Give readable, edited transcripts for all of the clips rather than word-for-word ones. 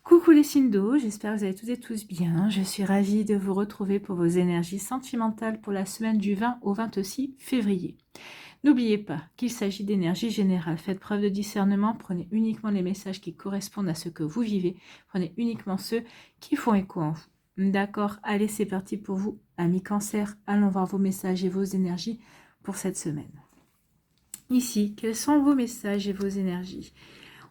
Coucou les signes d'eau, j'espère que vous allez toutes et tous bien. Je suis ravie de vous retrouver pour vos énergies sentimentales pour la semaine du 20 au 26 février. N'oubliez pas qu'il s'agit d'énergie générale. Faites preuve de discernement, prenez uniquement les messages qui correspondent à ce que vous vivez. Prenez uniquement ceux qui font écho en vous. D'accord, allez, c'est parti pour vous, amis cancer. Allons voir vos messages et vos énergies pour cette semaine. Ici, quels sont vos messages et vos énergies ?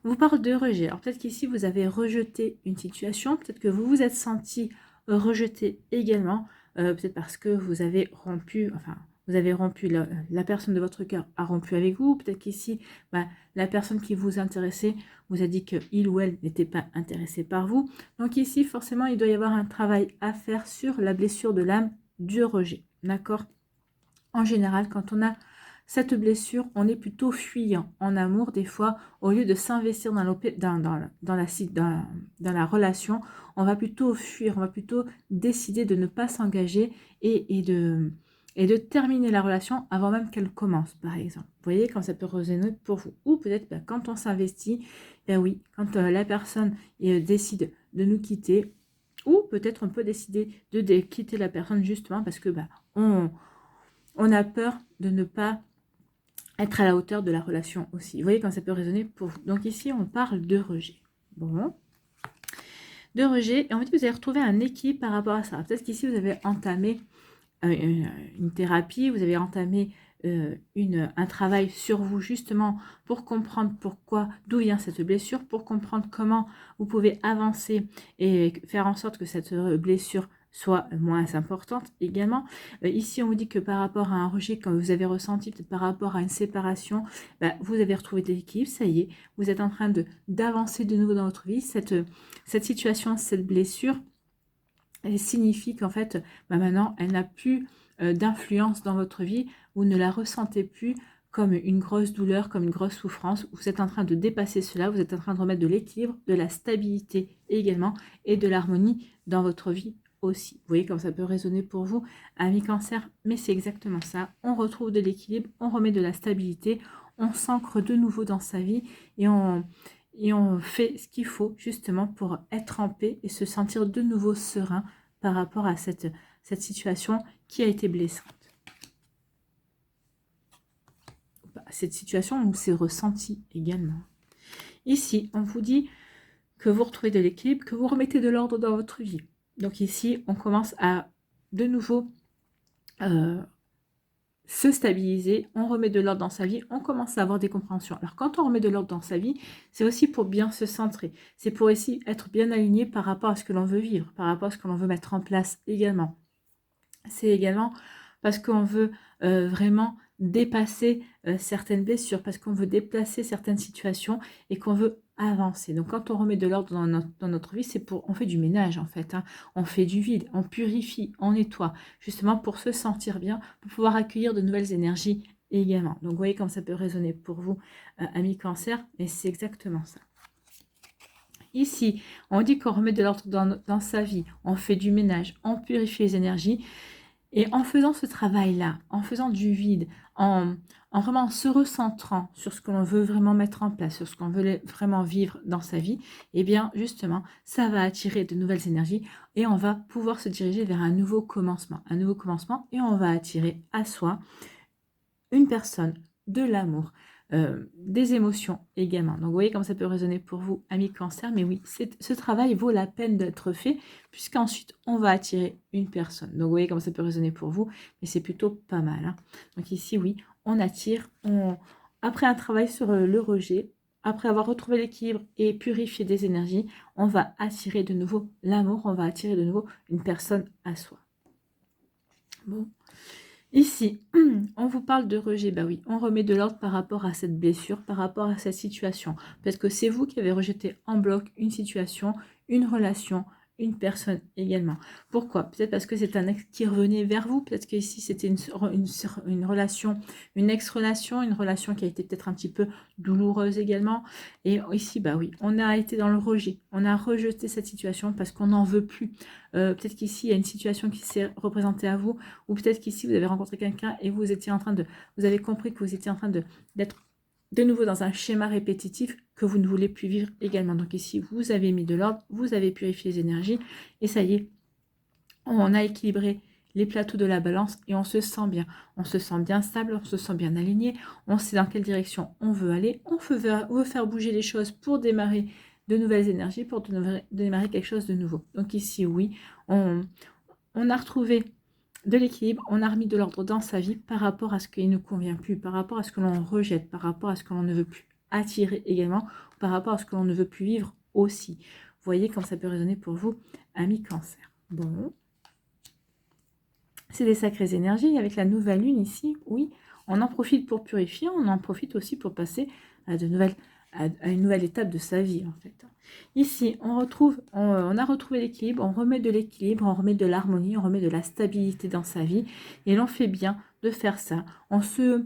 On vous parle de rejet. Alors peut-être qu'ici, vous avez rejeté une situation. Peut-être que vous vous êtes senti rejeté également. Peut-être parce que vous avez rompu, la personne de votre cœur a rompu avec vous. Peut-être qu'ici, la personne qui vous intéressait vous a dit qu'il ou elle n'était pas intéressé par vous. Donc ici, forcément, il doit y avoir un travail à faire sur la blessure de l'âme du rejet. D'accord ? En général, quand on a cette blessure, on est plutôt fuyant en amour des fois. Au lieu de s'investir dans la relation, on va plutôt fuir, on va plutôt décider de ne pas s'engager et de terminer la relation avant même qu'elle commence, par exemple. Vous voyez quand ça peut résonner pour vous. Ou peut-être quand on s'investit, oui, quand la personne décide de nous quitter, ou peut-être on peut décider de quitter la personne justement parce que on a peur de ne pas être à la hauteur de la relation aussi. Vous voyez quand ça peut résonner pour vous. Donc ici, on parle de rejet. Bon. De rejet. Et en fait, vous allez retrouver un équilibre par rapport à ça. Peut-être qu'ici, vous avez entamé une thérapie, vous avez entamé un travail sur vous justement pour comprendre d'où vient cette blessure, pour comprendre comment vous pouvez avancer et faire en sorte que cette blessure soit moins importante également. Ici, on vous dit que par rapport à un rejet que vous avez ressenti, peut-être par rapport à une séparation, vous avez retrouvé de l'équilibre, ça y est, vous êtes en train d'avancer de nouveau dans votre vie. Cette situation, cette blessure, elle signifie qu'en fait, maintenant, elle n'a plus d'influence dans votre vie, vous ne la ressentez plus comme une grosse douleur, comme une grosse souffrance. Vous êtes en train de dépasser cela, vous êtes en train de remettre de l'équilibre, de la stabilité également et de l'harmonie dans votre vie aussi. Vous voyez comme ça peut résonner pour vous, amis cancer, mais c'est exactement ça. On retrouve de l'équilibre, on remet de la stabilité, on s'ancre de nouveau dans sa vie et on fait ce qu'il faut justement pour être en paix et se sentir de nouveau serein par rapport à cette situation qui a été blessante. Cette situation où c'est ressenti également. Ici, on vous dit que vous retrouvez de l'équilibre, que vous remettez de l'ordre dans votre vie. Donc ici, on commence à de nouveau se stabiliser, on remet de l'ordre dans sa vie, on commence à avoir des compréhensions. Alors quand on remet de l'ordre dans sa vie, c'est aussi pour bien se centrer, c'est pour aussi être bien aligné par rapport à ce que l'on veut vivre, par rapport à ce que l'on veut mettre en place également. C'est également parce qu'on veut vraiment dépasser certaines blessures, parce qu'on veut déplacer certaines situations et qu'on veut avancer. Donc quand on remet de l'ordre dans notre vie, on fait du ménage en fait, hein. On fait du vide, on purifie, on nettoie, justement pour se sentir bien, pour pouvoir accueillir de nouvelles énergies également. Donc vous voyez comme ça peut résonner pour vous, amis cancer, et c'est exactement ça. Ici, on dit qu'on remet de l'ordre dans sa vie, on fait du ménage, on purifie les énergies. Et en faisant ce travail-là, en faisant du vide, en vraiment se recentrant sur ce que l'on veut vraiment mettre en place, sur ce qu'on veut vraiment vivre dans sa vie, eh bien justement, ça va attirer de nouvelles énergies et on va pouvoir se diriger vers un nouveau commencement et on va attirer à soi une personne, de l'amour, des émotions également. Donc vous voyez comme ça peut résonner pour vous, amis cancer, mais oui, ce travail vaut la peine d'être fait, puisqu'ensuite on va attirer une personne. Donc vous voyez comme ça peut résonner pour vous, mais c'est plutôt pas mal, hein. Donc ici, oui, on attire, après un travail sur le rejet, après avoir retrouvé l'équilibre et purifié des énergies, on va attirer de nouveau l'amour, on va attirer de nouveau une personne à soi. Bon. Ici, on vous parle de rejet, oui, on remet de l'ordre par rapport à cette blessure, par rapport à cette situation. Parce que c'est vous qui avez rejeté en bloc une situation, une relation, une personne également. Pourquoi? Peut-être parce que c'est un ex qui revenait vers vous, peut-être qu'ici c'était une relation, une ex-relation, une relation qui a été peut-être un petit peu douloureuse également. Et ici, oui, on a été dans le rejet, on a rejeté cette situation parce qu'on n'en veut plus. Peut-être qu'ici, il y a une situation qui s'est représentée à vous, ou peut-être qu'ici, vous avez rencontré quelqu'un et vous avez compris que vous étiez en train d'être de nouveau dans un schéma répétitif que vous ne voulez plus vivre également. Donc ici, vous avez mis de l'ordre, vous avez purifié les énergies et ça y est, on a équilibré les plateaux de la balance et on se sent bien. On se sent bien stable, on se sent bien aligné, on sait dans quelle direction on veut aller, on veut faire bouger les choses pour démarrer de nouvelles énergies, pour démarrer quelque chose de nouveau. Donc ici, oui, on a retrouvé de l'équilibre, on a remis de l'ordre dans sa vie par rapport à ce qui ne convient plus, par rapport à ce que l'on rejette, par rapport à ce que l'on ne veut plus attirer également, par rapport à ce que l'on ne veut plus vivre aussi. Vous voyez comme ça peut résonner pour vous, amis Cancer. Bon, c'est des sacrées énergies avec la nouvelle lune ici, oui, on en profite pour purifier, on en profite aussi pour passer à une nouvelle étape de sa vie en fait. Ici, on a retrouvé l'équilibre, on remet de l'équilibre, on remet de l'harmonie, on remet de la stabilité dans sa vie et l'on fait bien de faire ça. On se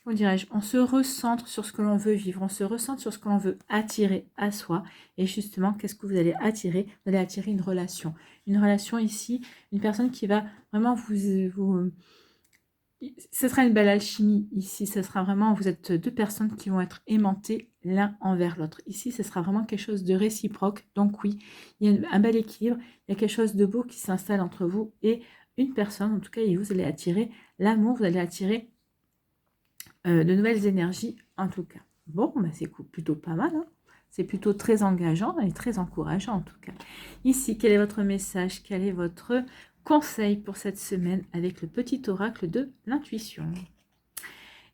recentre sur ce que l'on veut vivre, on se recentre sur ce que l'on veut attirer à soi. Et justement, qu'est-ce que vous allez attirer? Vous allez attirer une relation. Une relation ici, une personne qui va vraiment ce sera une belle alchimie ici, ce sera vraiment, vous êtes deux personnes qui vont être aimantées l'un envers l'autre. Ici, ce sera vraiment quelque chose de réciproque. Donc oui, il y a un bel équilibre, il y a quelque chose de beau qui s'installe entre vous et une personne. En tout cas, et vous allez attirer l'amour, vous allez attirer de nouvelles énergies en tout cas. Bon, bah c'est plutôt pas mal, hein. C'est plutôt très engageant et très encourageant en tout cas. Ici, quel est votre message? Quel est votre conseil pour cette semaine avec le petit oracle de l'intuition?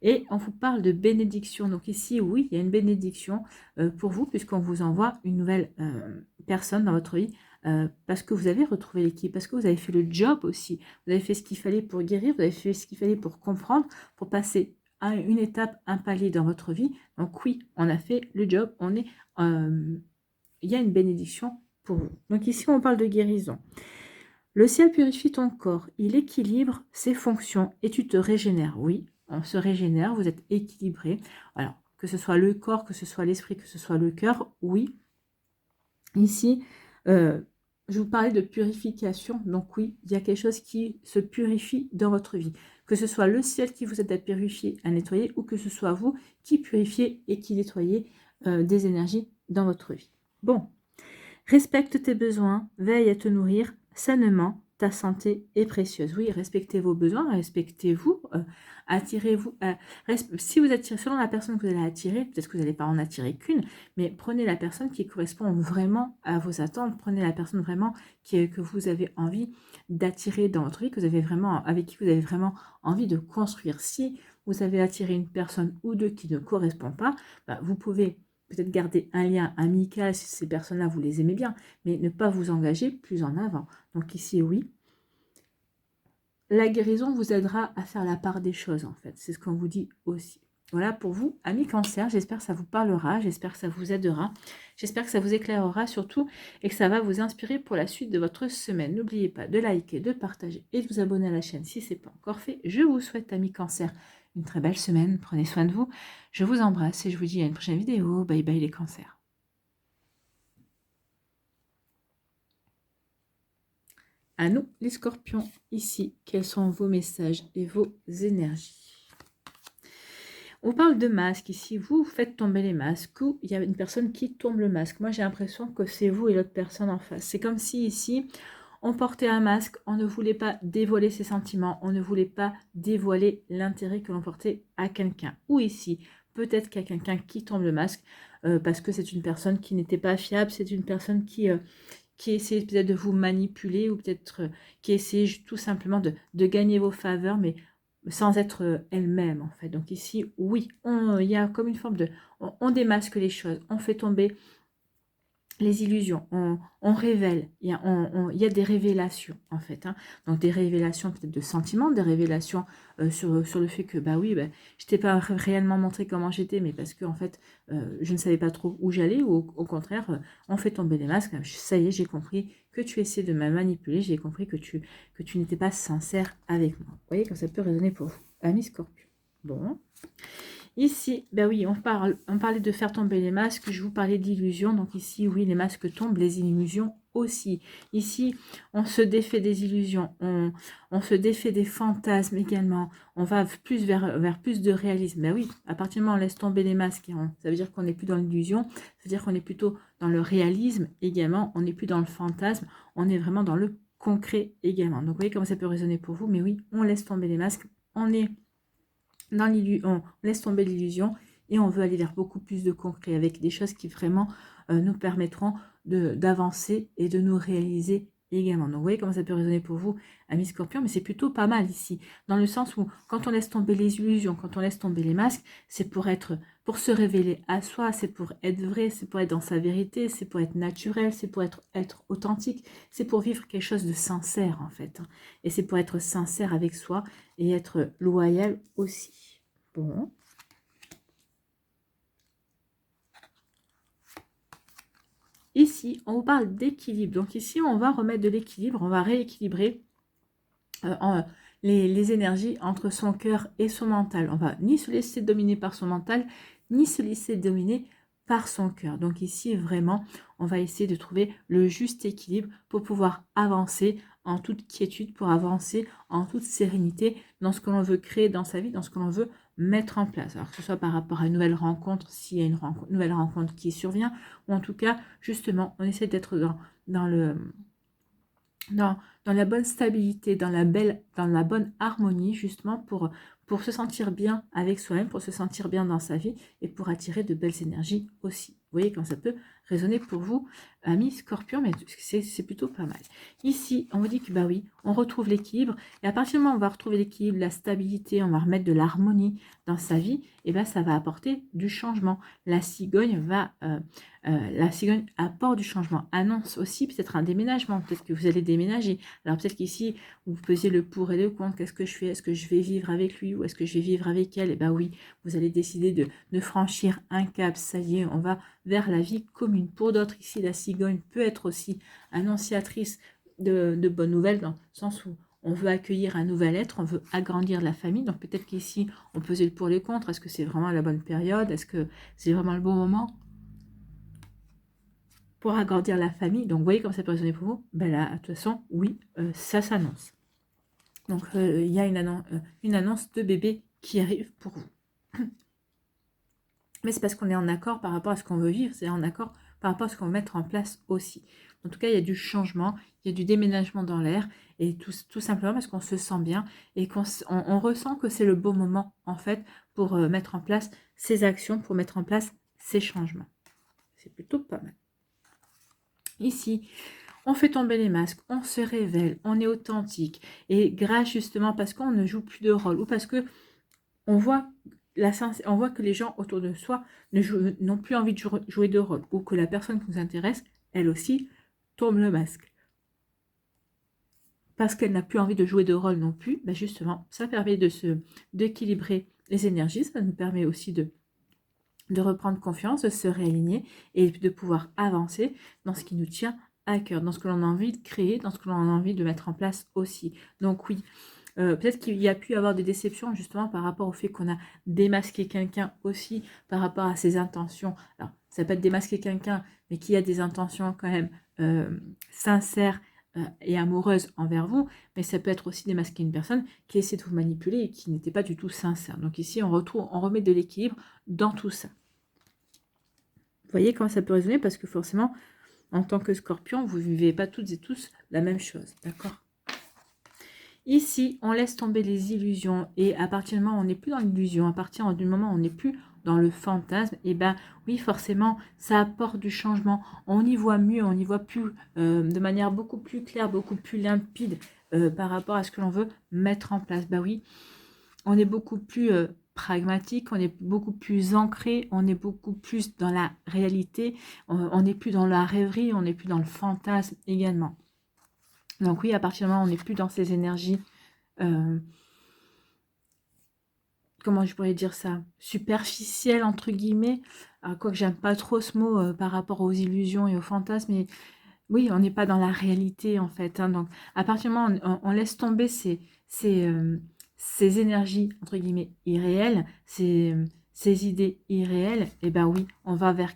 Et on vous parle de bénédiction. Donc ici, oui, il y a une bénédiction pour vous puisqu'on vous envoie une nouvelle personne dans votre vie parce que vous avez retrouvé l'équipe, parce que vous avez fait le job aussi. Vous avez fait ce qu'il fallait pour guérir, vous avez fait ce qu'il fallait pour comprendre, pour passer à une étape, un palier dans votre vie. Donc oui, on a fait le job, il y a une bénédiction pour vous. Donc ici, on parle de guérison. Le ciel purifie ton corps, il équilibre ses fonctions et tu te régénères. Oui, on se régénère, vous êtes équilibré. Alors, que ce soit le corps, que ce soit l'esprit, que ce soit le cœur, oui. Ici, je vous parlais de purification. Donc oui, il y a quelque chose qui se purifie dans votre vie. Que ce soit le ciel qui vous aide à purifier, à nettoyer, ou que ce soit vous qui purifiez et qui nettoyez des énergies dans votre vie. Bon, respecte tes besoins, veille à te nourrir sainement, ta santé est précieuse. Oui, respectez vos besoins, respectez-vous, attirez-vous. Si vous attirez, selon la personne que vous allez attirer, peut-être que vous n'allez pas en attirer qu'une, mais prenez la personne qui correspond vraiment à vos attentes, prenez la personne vraiment que vous avez envie d'attirer dans votre vie, avec qui vous avez vraiment envie de construire. Si vous avez attiré une personne ou deux qui ne correspond pas, vous pouvez peut-être garder un lien amical si ces personnes-là, vous les aimez bien, mais ne pas vous engager plus en avant. Donc ici, oui, la guérison vous aidera à faire la part des choses, en fait. C'est ce qu'on vous dit aussi. Voilà pour vous, amis Cancer. J'espère que ça vous parlera, j'espère que ça vous aidera, j'espère que ça vous éclairera surtout et que ça va vous inspirer pour la suite de votre semaine. N'oubliez pas de liker, de partager et de vous abonner à la chaîne si ce n'est pas encore fait. Je vous souhaite, amis Cancer, une très belle semaine. Prenez soin de vous. Je vous embrasse et je vous dis à une prochaine vidéo. Bye bye les cancers. À nous, les scorpions, ici, quels sont vos messages et vos énergies? On parle de masque ici, vous faites tomber les masques ou il y a une personne qui tombe le masque. Moi, j'ai l'impression que c'est vous et l'autre personne en face. C'est comme si ici, on portait un masque, on ne voulait pas dévoiler ses sentiments, on ne voulait pas dévoiler l'intérêt que l'on portait à quelqu'un. Ou ici, peut-être qu'il y a quelqu'un qui tombe le masque parce que c'est une personne qui n'était pas fiable, c'est une personne qui essayait peut-être de vous manipuler ou peut-être qui essayait tout simplement de gagner vos faveurs, mais sans être elle-même en fait. Donc ici, oui, il y a comme une forme de... On démasque les choses, on fait tomber les illusions, on révèle, il y a des révélations en fait, hein. Donc des révélations peut-être de sentiments, des révélations sur le fait que je t'ai pas réellement montré comment j'étais, mais parce que en fait je ne savais pas trop où j'allais, ou au contraire on fait tomber les masques. Ça y est, j'ai compris que tu essaies de me manipuler, j'ai compris que tu n'étais pas sincère avec moi. Vous voyez comme ça peut résonner pour vous, amis Scorpion. Bon, Ici, ben oui, on parlait de faire tomber les masques, je vous parlais d'illusions. Donc ici, oui, les masques tombent, les illusions aussi. Ici, on se défait des illusions, on se défait des fantasmes également. On va plus vers plus de réalisme. Ben oui, à partir du moment où on laisse tomber les masques, ça veut dire qu'on n'est plus dans l'illusion, ça veut dire qu'on est plutôt dans le réalisme également, on n'est plus dans le fantasme, on est vraiment dans le concret également. Donc vous voyez comment ça peut résonner pour vous, mais oui, on laisse tomber les masques, on est dans l'illusion, on laisse tomber l'illusion et on veut aller vers beaucoup plus de concret avec des choses qui vraiment nous permettront d'avancer et de nous réaliser également. Donc vous voyez comment ça peut résonner pour vous, amis Scorpion, mais c'est plutôt pas mal ici, dans le sens où quand on laisse tomber les illusions, quand on laisse tomber les masques, c'est pour se révéler à soi, c'est pour être vrai, c'est pour être dans sa vérité, c'est pour être naturel, c'est pour être authentique, c'est pour vivre quelque chose de sincère en fait. Et c'est pour être sincère avec soi et être loyal aussi. Bon. Ici, on vous parle d'équilibre. Donc ici, on va remettre de l'équilibre, on va rééquilibrer les énergies entre son cœur et son mental. On va ni se laisser dominer par son mental, ni se laisser dominer par son cœur. Donc ici, vraiment, on va essayer de trouver le juste équilibre pour pouvoir avancer en toute quiétude, pour avancer en toute sérénité dans ce que l'on veut créer dans sa vie, dans ce que l'on veut mettre en place. Alors que ce soit par rapport à une nouvelle rencontre, s'il y a une nouvelle rencontre qui survient, ou en tout cas, justement, on essaie d'être dans la bonne stabilité, dans la bonne harmonie, justement, pour se sentir bien avec soi-même, pour se sentir bien dans sa vie et pour attirer de belles énergies aussi. Vous voyez quand ça peut résonner pour vous, amis Scorpion, mais c'est plutôt pas mal. Ici, on vous dit que bah oui, on retrouve l'équilibre, et à partir du moment où on va retrouver l'équilibre, la stabilité, on va remettre de l'harmonie dans sa vie, et ben ça va apporter du changement. La cigogne apporte du changement, annonce aussi peut-être un déménagement, peut-être que vous allez déménager. Alors peut-être qu'ici, vous pesez le pour et le contre, qu'est-ce que je fais? Est-ce que je vais vivre avec lui ou est-ce que je vais vivre avec elle? Et bien oui, vous allez décider de franchir un cap, ça y est, on va vers la vie commune. Pour d'autres, ici, la cigogne peut être aussi annonciatrice de bonnes nouvelles, dans le sens où on veut accueillir un nouvel être, on veut agrandir la famille. Donc peut-être qu'ici, on pesait le pour et le contre. Est-ce que c'est vraiment la bonne période? Est-ce que c'est vraiment le bon moment pour agrandir la famille? Donc vous voyez comme ça peut résonner pour vous? Ben là, de toute façon, oui, ça s'annonce. Donc il y a une annonce de bébé qui arrive pour vous. Mais c'est parce qu'on est en accord par rapport à ce qu'on veut vivre, c'est en accord par rapport à ce qu'on veut mettre en place aussi. En tout cas, il y a du changement, il y a du déménagement dans l'air, et tout simplement parce qu'on se sent bien et on ressent que c'est le bon moment, en fait, pour mettre en place ces actions, pour mettre en place ces changements. C'est plutôt pas mal. Ici, on fait tomber les masques, on se révèle, on est authentique, et grâce justement parce qu'on ne joue plus de rôle, ou parce que on voit que les gens autour de soi n'ont plus envie de jouer de rôle, ou que la personne qui nous intéresse, elle aussi, tombe le masque. Parce qu'elle n'a plus envie de jouer de rôle non plus, ben justement, ça permet d'équilibrer les énergies, ça nous permet aussi de reprendre confiance, de se réaligner et de pouvoir avancer dans ce qui nous tient à cœur, dans ce que l'on a envie de créer, dans ce que l'on a envie de mettre en place aussi. Donc oui, peut-être qu'il y a pu avoir des déceptions justement par rapport au fait qu'on a démasqué quelqu'un aussi, par rapport à ses intentions. Alors, ça peut être démasquer quelqu'un, mais qui a des intentions quand même sincères et amoureuses envers vous, mais ça peut être aussi démasquer une personne qui essaie de vous manipuler et qui n'était pas du tout sincère. Donc ici, on remet de l'équilibre dans tout ça. Vous voyez comment ça peut résonner, parce que forcément, en tant que Scorpion, vous ne vivez pas toutes et tous la même chose, d'accord? Ici, on laisse tomber les illusions, et à partir du moment où on n'est plus dans l'illusion, à partir du moment où on n'est plus dans le fantasme, et ben oui, forcément, ça apporte du changement. On y voit mieux, on y voit plus de manière beaucoup plus claire, beaucoup plus limpide par rapport à ce que l'on veut mettre en place. Ben oui, on est beaucoup plus pragmatique, on est beaucoup plus ancré, on est beaucoup plus dans la réalité, on n'est plus dans la rêverie, on n'est plus dans le fantasme également. Donc oui, à partir du moment où on n'est plus dans ces énergies, comment je pourrais dire ça, superficielles entre guillemets, quoique j'aime pas trop ce mot par rapport aux illusions et aux fantasmes, mais oui, on n'est pas dans la réalité en fait. Donc à partir du moment où on laisse tomber ces énergies entre guillemets irréelles, ces ces idées irréelles, eh ben oui, on va vers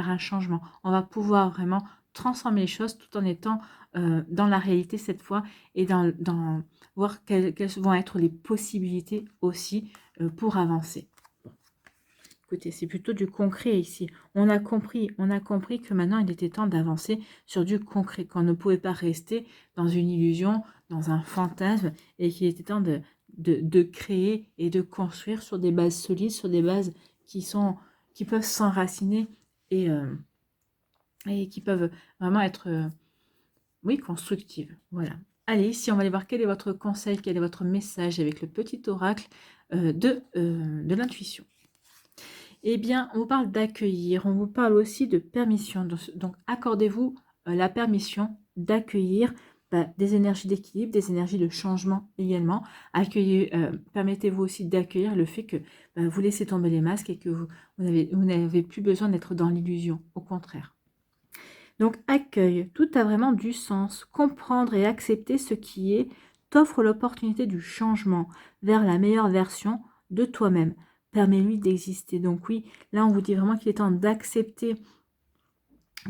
un changement. On va pouvoir vraiment transformer les choses tout en étant dans la réalité cette fois et dans voir quelles vont être les possibilités aussi pour avancer. Écoutez, c'est plutôt du concret ici. On a compris que maintenant il était temps d'avancer sur du concret, qu'on ne pouvait pas rester dans une illusion, dans un fantasme, et qu'il était temps de créer et de construire sur des bases solides, sur des bases qui peuvent s'enraciner et qui peuvent vraiment être, oui, constructives. Voilà. Allez, ici, on va aller voir quel est votre conseil, quel est votre message avec le petit oracle de l'intuition. Eh bien, on vous parle d'accueillir, on vous parle aussi de permission. Donc accordez-vous la permission d'accueillir des énergies d'équilibre, des énergies de changement également. Permettez-vous aussi d'accueillir le fait que vous laissez tomber les masques et que vous n'avez plus besoin d'être dans l'illusion, au contraire. Donc accueil, tout a vraiment du sens. Comprendre et accepter ce qui est t'offre l'opportunité du changement vers la meilleure version de toi-même. Permets-lui d'exister. Donc oui, là on vous dit vraiment qu'il est temps d'accepter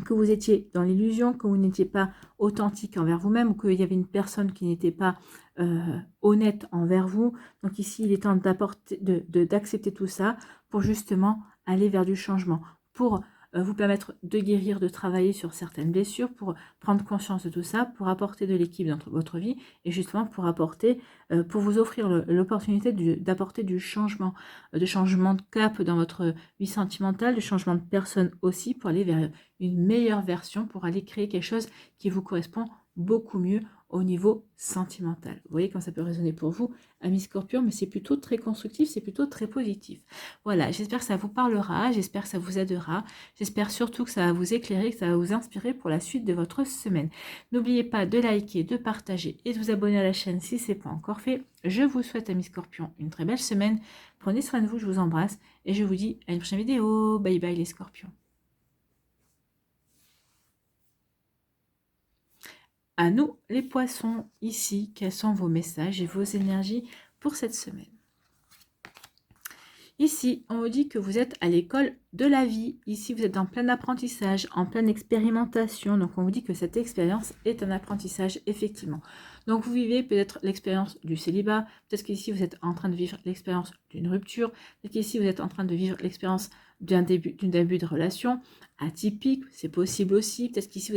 que vous étiez dans l'illusion, que vous n'étiez pas authentique envers vous-même, ou qu'il y avait une personne qui n'était pas honnête envers vous. Donc ici, il est temps d'accepter tout ça pour justement aller vers du changement, pour vous permettre de guérir, de travailler sur certaines blessures, pour prendre conscience de tout ça, pour apporter de l'équilibre dans votre vie et justement pour vous offrir l'opportunité d'apporter du changement, de changement de cap dans votre vie sentimentale, de changement de personne aussi, pour aller vers une meilleure version, pour aller créer quelque chose qui vous correspond beaucoup mieux au niveau sentimental. Vous voyez quand ça peut résonner pour vous, amis Scorpion, mais c'est plutôt très constructif, c'est plutôt très positif. Voilà, j'espère que ça vous parlera, j'espère que ça vous aidera, j'espère surtout que ça va vous éclairer, que ça va vous inspirer pour la suite de votre semaine. N'oubliez pas de liker, de partager et de vous abonner à la chaîne si ce n'est pas encore fait. Je vous souhaite, amis Scorpion, une très belle semaine. Prenez soin de vous, je vous embrasse et je vous dis à une prochaine vidéo. Bye bye les Scorpions. À nous, les poissons, ici, quels sont vos messages et vos énergies pour cette semaine? Ici, on vous dit que vous êtes à l'école de la vie. Ici, vous êtes en plein apprentissage, en pleine expérimentation. Donc, on vous dit que cette expérience est un apprentissage, effectivement. Donc, vous vivez peut-être l'expérience du célibat. Peut-être qu'ici, vous êtes en train de vivre l'expérience d'une rupture. Peut-être qu'ici, vous êtes en train de vivre l'expérience d'un début de relation atypique. C'est possible aussi. Peut-être qu'ici,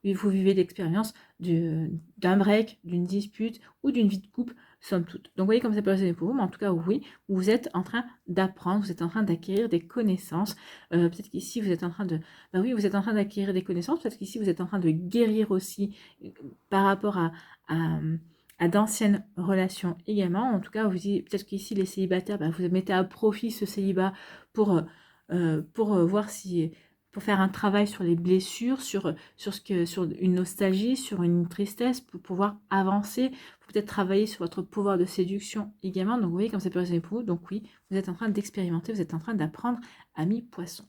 vous vivez l'expérience d'un break, d'une dispute ou d'une vie de couple, somme toute. Donc, vous voyez comme ça peut résonner pour vous, mais en tout cas, oui, vous êtes en train d'apprendre, vous êtes en train d'acquérir des connaissances. Peut-être qu'ici, vous êtes en train de... oui, vous êtes en train d'acquérir des connaissances. Peut-être qu'ici, vous êtes en train de guérir aussi par rapport à d'anciennes relations également. En tout cas, vous dites peut-être qu'ici, les célibataires, vous mettez à profit ce célibat pour voir si... pour faire un travail sur les blessures, sur une nostalgie, sur une tristesse, pour pouvoir avancer, pour peut-être travailler sur votre pouvoir de séduction également. Donc, vous voyez comme ça peut résonner pour vous. Donc, oui, vous êtes en train d'expérimenter, vous êtes en train d'apprendre, amis poissons.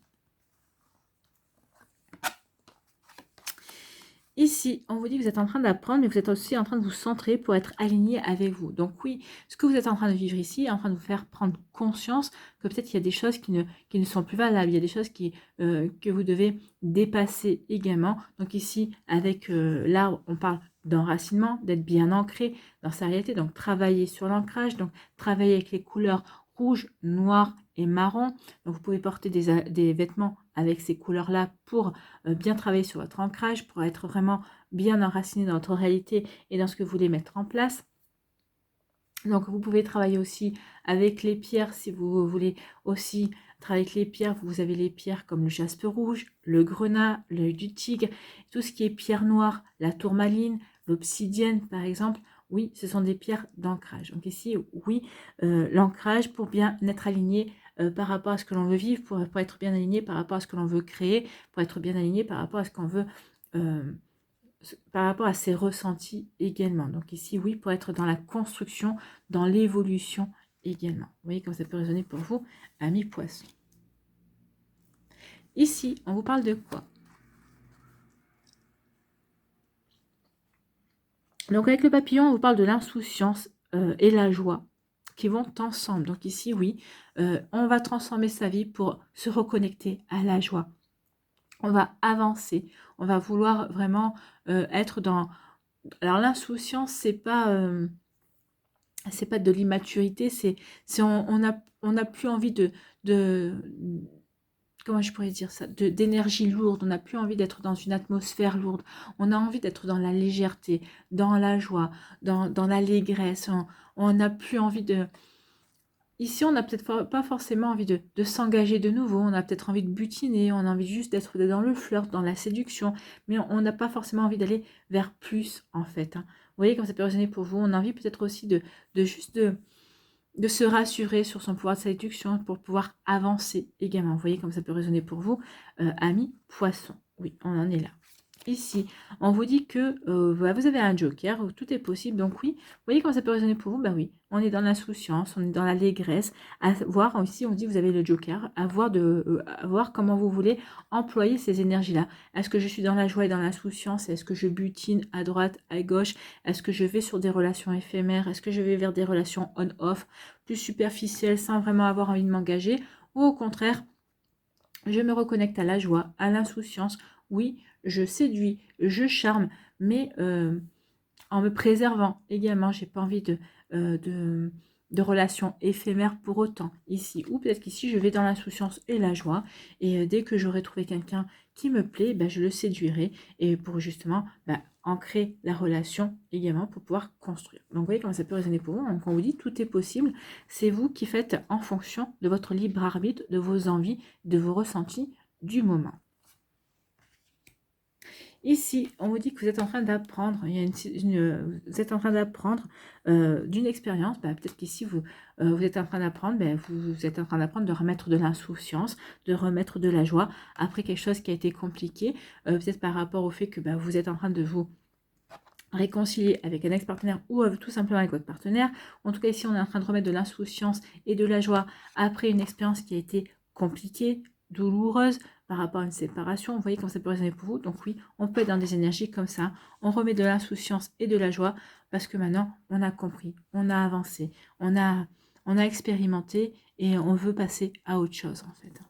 Ici, on vous dit que vous êtes en train d'apprendre, mais vous êtes aussi en train de vous centrer pour être aligné avec vous. Donc oui, ce que vous êtes en train de vivre ici est en train de vous faire prendre conscience que peut-être il y a des choses qui ne sont plus valables, il y a des choses que vous devez dépasser également. Donc ici, avec l'arbre, on parle d'enracinement, d'être bien ancré dans sa réalité, donc travailler sur l'ancrage, donc travailler avec les couleurs rouge, noir et marron. Donc vous pouvez porter des vêtements avec ces couleurs-là pour bien travailler sur votre ancrage, pour être vraiment bien enraciné dans votre réalité et dans ce que vous voulez mettre en place. Donc vous pouvez travailler aussi avec les pierres si vous voulez aussi travailler avec les pierres. Vous avez les pierres comme le jaspe rouge, le grenat, l'œil du tigre, tout ce qui est pierre noire, la tourmaline, l'obsidienne par exemple. Oui, ce sont des pierres d'ancrage. Donc ici, oui, l'ancrage pour bien être aligné par rapport à ce que l'on veut vivre, pour être bien aligné par rapport à ce que l'on veut créer, pour être bien aligné par rapport à ce qu'on veut, par rapport à ses ressentis également. Donc ici, oui, pour être dans la construction, dans l'évolution également. Vous voyez comme ça peut résonner pour vous, amis poissons. Ici, on vous parle de quoi? Donc avec le papillon, on vous parle de l'insouciance et la joie. qui vont ensemble. Donc ici, oui, on va transformer sa vie pour se reconnecter à la joie. On va avancer, on va vouloir vraiment être dans... Alors l'insouciance, c'est pas de l'immaturité, on n'a plus envie de comment je pourrais dire ça, d'énergie lourde, on n'a plus envie d'être dans une atmosphère lourde, on a envie d'être dans la légèreté, dans la joie, dans l'allégresse, on n'a plus envie de... Ici, on n'a peut-être pas forcément envie de s'engager de nouveau, on a peut-être envie de butiner, on a envie juste d'être dans le flirt, dans la séduction, mais on n'a pas forcément envie d'aller vers plus, en fait. Hein. Vous voyez, comme ça peut résonner pour vous, on a envie peut-être aussi de se rassurer sur son pouvoir de séduction pour pouvoir avancer également. Vous voyez comme ça peut résonner pour vous, amis poissons. Oui, on en est là. Ici, on vous dit que vous avez un joker, où tout est possible. Donc oui, vous voyez comment ça peut résonner pour vous? Ben oui, on est dans l'insouciance, on est dans l'allégresse. À voir, ici, on dit vous avez le joker, à voir comment vous voulez employer ces énergies-là. Est-ce que je suis dans la joie et dans l'insouciance? Est-ce que je butine à droite, à gauche? Est-ce que je vais sur des relations éphémères? Est-ce que je vais vers des relations on-off, plus superficielles, sans vraiment avoir envie de m'engager? Ou au contraire, je me reconnecte à la joie, à l'insouciance. Oui, je séduis, je charme, mais en me préservant également. J'ai pas envie de relations éphémères pour autant ici. Ou peut-être qu'ici, je vais dans l'insouciance et la joie. Et dès que j'aurai trouvé quelqu'un qui me plaît, ben, je le séduirai. Et pour justement ancrer la relation également pour pouvoir construire. Donc vous voyez comment ça peut résonner pour vous. Donc on vous dit tout est possible. C'est vous qui faites en fonction de votre libre arbitre, de vos envies, de vos ressentis du moment. Ici, on vous dit que vous êtes en train d'apprendre, vous êtes en train d'apprendre d'une expérience. Peut-être qu'ici, vous êtes en train d'apprendre, vous êtes en train d'apprendre de remettre de l'insouciance, de remettre de la joie après quelque chose qui a été compliqué, peut-être par rapport au fait que vous êtes en train de vous réconcilier avec un ex-partenaire ou tout simplement avec votre partenaire. En tout cas, ici, on est en train de remettre de l'insouciance et de la joie après une expérience qui a été compliquée, douloureuse par rapport à une séparation. Vous voyez comment ça peut résonner pour vous. Donc oui, on peut être dans des énergies comme ça. On remet de l'insouciance et de la joie parce que maintenant, on a compris, on a avancé, on a expérimenté et on veut passer à autre chose en fait.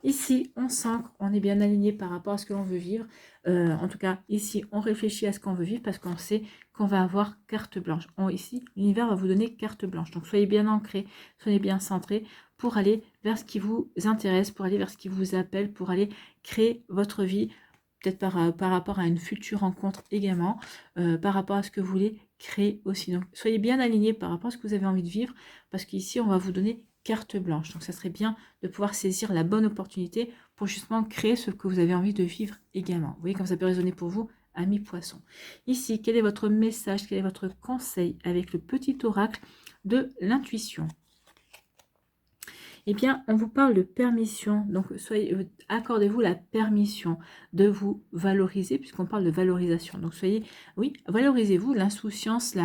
Ici, on s'ancre, on est bien aligné par rapport à ce que l'on veut vivre. En tout cas, ici, on réfléchit à ce qu'on veut vivre parce qu'on sait qu'on va avoir carte blanche. Ici, l'univers va vous donner carte blanche. Donc, soyez bien ancrés, soyez bien centrés pour aller vers ce qui vous intéresse, pour aller vers ce qui vous appelle, pour aller créer votre vie, peut-être par rapport à une future rencontre également, par rapport à ce que vous voulez créer aussi. Donc, soyez bien alignés par rapport à ce que vous avez envie de vivre parce qu'ici, on va vous donner carte blanche. Donc ça serait bien de pouvoir saisir la bonne opportunité pour justement créer ce que vous avez envie de vivre également. Vous voyez comme ça peut résonner pour vous, amis poissons. Ici, quel est votre message, quel est votre conseil avec le petit oracle de l'intuition? Eh bien, on vous parle de permission. Donc, accordez-vous la permission de vous valoriser, puisqu'on parle de valorisation. Donc, valorisez-vous. L'insouciance,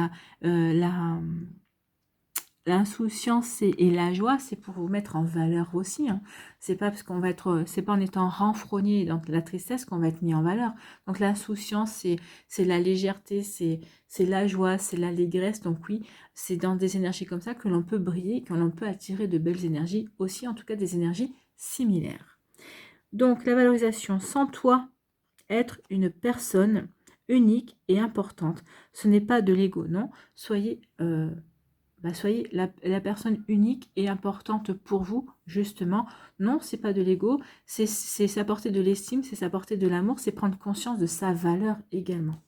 l'insouciance et la joie, c'est pour vous mettre en valeur aussi. Hein. C'est pas parce qu'on va être, c'est pas en étant renfrogné dans la tristesse qu'on va être mis en valeur. Donc l'insouciance, c'est la légèreté, c'est la joie, c'est l'allégresse. Donc oui, c'est dans des énergies comme ça que l'on peut briller, que l'on peut attirer de belles énergies aussi, en tout cas des énergies similaires. Donc la valorisation, sans toi, être une personne unique et importante. Ce n'est pas de l'ego, non. Soyez la personne unique et importante pour vous, justement. Non, c'est pas de l'ego, c'est s'apporter de l'estime, c'est s'apporter de l'amour, c'est prendre conscience de sa valeur également.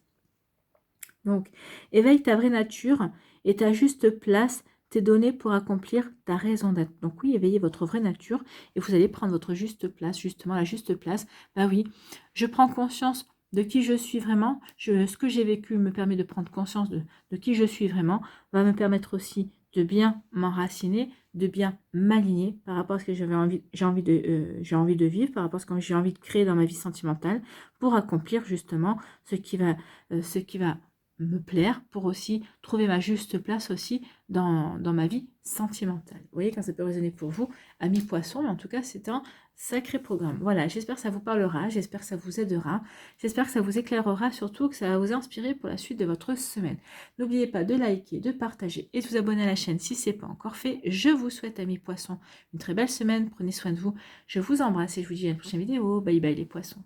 Donc, éveille ta vraie nature et ta juste place t'est donnée pour accomplir ta raison d'être. Donc oui, éveillez votre vraie nature et vous allez prendre votre juste place, justement la juste place. Oui, je prends conscience de qui je suis vraiment. Ce que j'ai vécu me permet de prendre conscience de qui je suis vraiment, va me permettre aussi de bien m'enraciner, de bien m'aligner par rapport à ce que j'ai envie de vivre, par rapport à ce que j'ai envie de créer dans ma vie sentimentale, pour accomplir justement ce qui va me plaire, pour aussi trouver ma juste place aussi dans ma vie sentimentale. Vous voyez quand ça peut résonner pour vous, amis poissons, mais en tout cas c'est un sacré programme. Voilà, j'espère que ça vous parlera, j'espère que ça vous aidera, j'espère que ça vous éclairera, surtout que ça va vous inspirer pour la suite de votre semaine. N'oubliez pas de liker, de partager et de vous abonner à la chaîne si ce n'est pas encore fait. Je vous souhaite, amis poissons, une très belle semaine, prenez soin de vous, je vous embrasse et je vous dis à la prochaine vidéo. Bye bye les poissons.